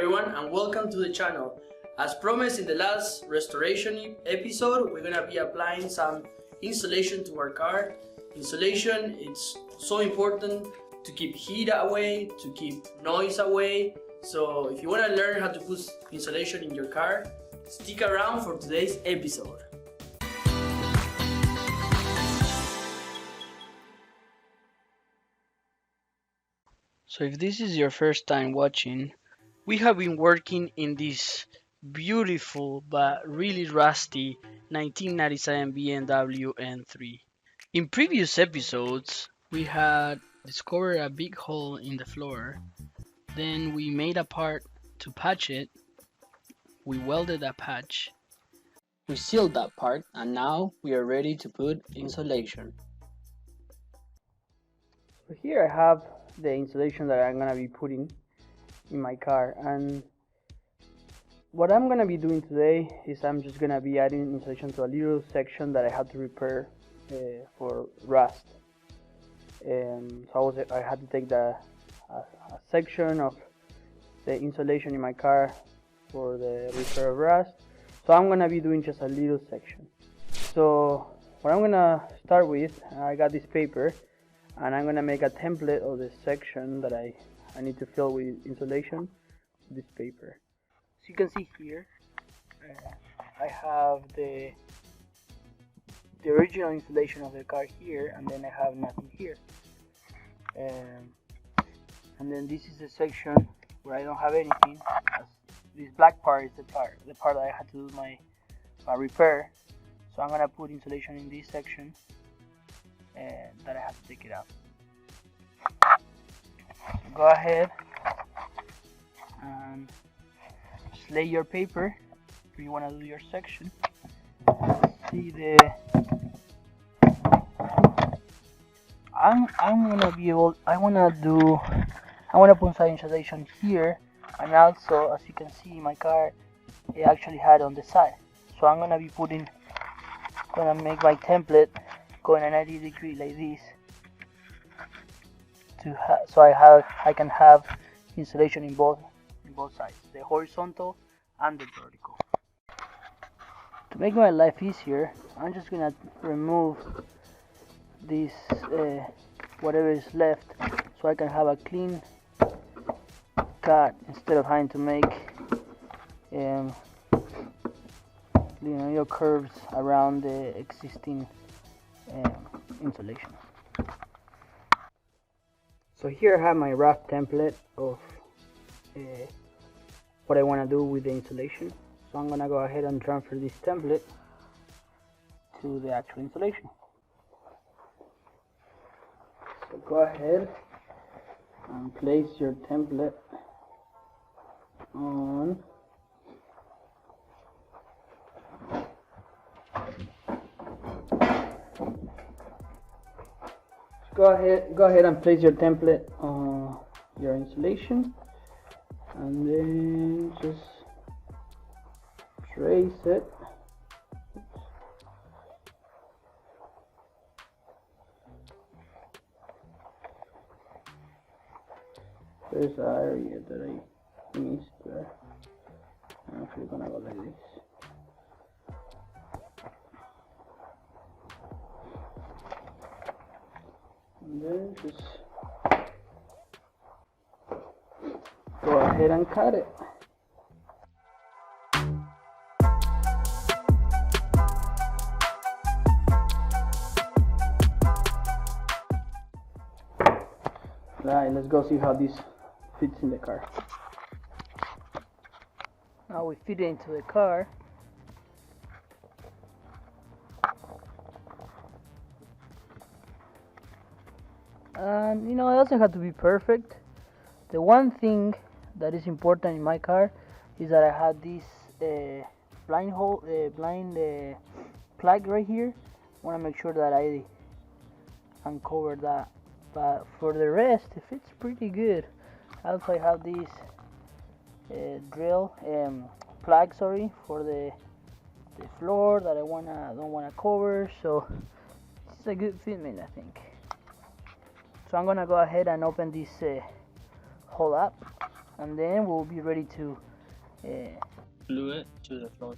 everyone and welcome to the channel. As promised in the last restoration episode, we're gonna be applying some insulation to our car. Insulation, it's so important to keep heat away, to keep noise away. So if you wanna learn how to put insulation in your car, stick around for today's episode. So if this is your first time watching, we have been working in this beautiful but really rusty 1997 BMW M3. In previous episodes, we had discovered a big hole in the floor. Then we made a part to patch it. We welded a patch. We sealed that part and now we are ready to put insulation. So here I have the insulation that I'm gonna be putting in my car, and what I'm gonna be doing today is I'm just gonna be adding insulation to a little section that I had to repair for rust. So I had to take a section of the insulation in my car for the repair of rust. So I'm gonna be doing just a little section. So what I'm gonna start with, I got this paper and I'm gonna make a template of the section that I need to fill with insulation with this paper. As you can see here, I have the original insulation of the car here, and then I have nothing here. And then this is the section where I don't have anything. This black part is the part that I had to do my repair. So I'm gonna put insulation in this section that I have to take it out. So go ahead and just lay your paper if you want to do your section. See the I'm gonna be able. I wanna put some insulation here, and also as you can see my car it actually had on the side. So I'm gonna make my template going at 90 degrees like this so I can have insulation in both sides, the horizontal and the vertical. To make my life easier, I'm just gonna remove this whatever is left so I can have a clean cut instead of having to make your curves around the existing insulation. So here I have my rough template of what I want to do with the insulation. So I'm gonna go ahead and transfer this template to the actual insulation. So go ahead and place your template on Go ahead and place your template on your insulation, and then just trace it. There's an area that I missed there. I'm actually gonna go like this. And then just go ahead and cut it. Alright, let's go see how this fits in the car. Now we fit it into the car. And it doesn't have to be perfect. The one thing that is important in my car is that I had this blind plug right here. I want to make sure that I uncover that, but for the rest it fits pretty good. Also I have this plug for the floor that I don't wanna cover, so it's a good fitment, I think. So I'm gonna go ahead and open this hole up and then we'll be ready to glue it to the floor.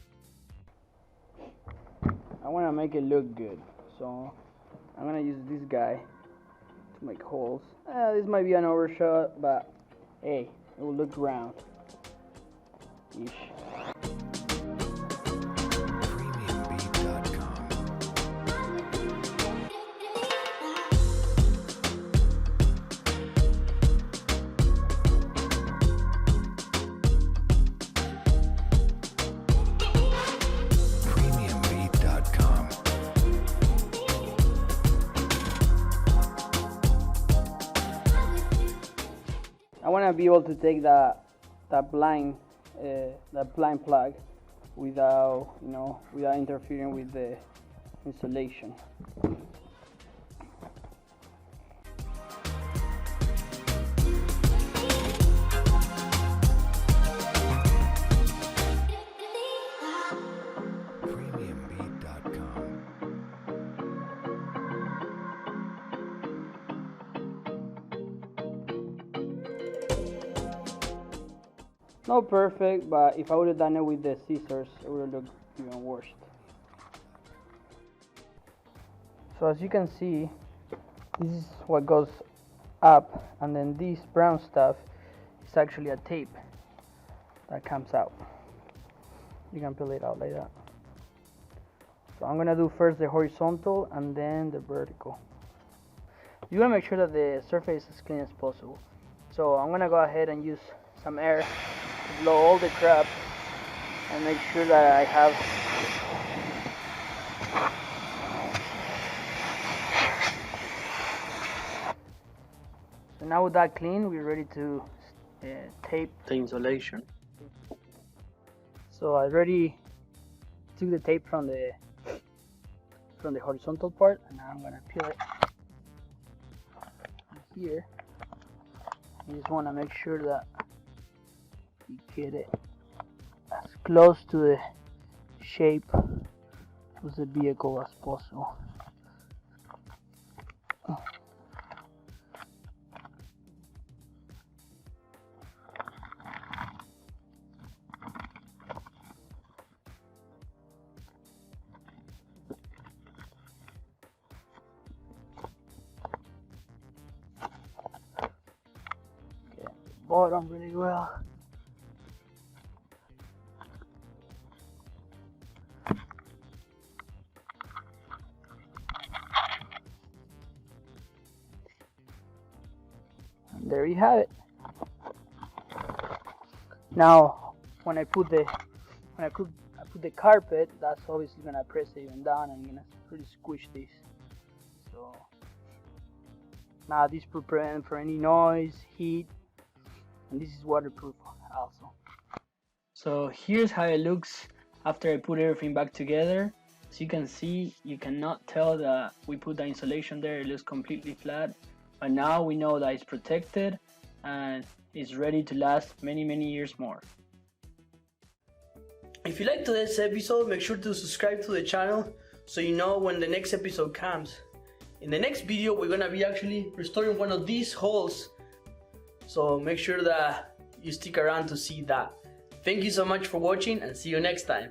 I want to make it look good, so I'm gonna use this guy to make holes. This might be an overshot, but hey, it will look round ish. I want to be able to take that blind plug without interfering with the insulation. Not perfect, but if I would have done it with the scissors, it would have looked even worse. So as you can see, this is what goes up, and then this brown stuff is actually a tape that comes out. You can peel it out like that. So I'm gonna do first the horizontal and then the vertical. You wanna make sure that the surface is as clean as possible. So I'm gonna go ahead and use some air to blow all the crap and make sure that I have so now with that clean, we're ready to tape The insulation. So I already took the tape from the horizontal part, and now I'm gonna peel it here. You just want to make sure that you get it as close to the shape of the vehicle as possible. Bottom really well. And there you have it. Now, when I put the carpet, that's obviously gonna press it even down and gonna really squish this. So now this will prevent for any noise, heat. And this is waterproof also. So here's how it looks after I put everything back together. As you can see, you cannot tell that we put the insulation there. It looks completely flat, but now we know that it's protected and it's ready to last many years more. If you liked today's episode, make sure to subscribe to the channel so you know when the next episode comes. In the next video, we're gonna be actually restoring one of these holes. So make sure that you stick around to see that. Thank you so much for watching, and see you next time.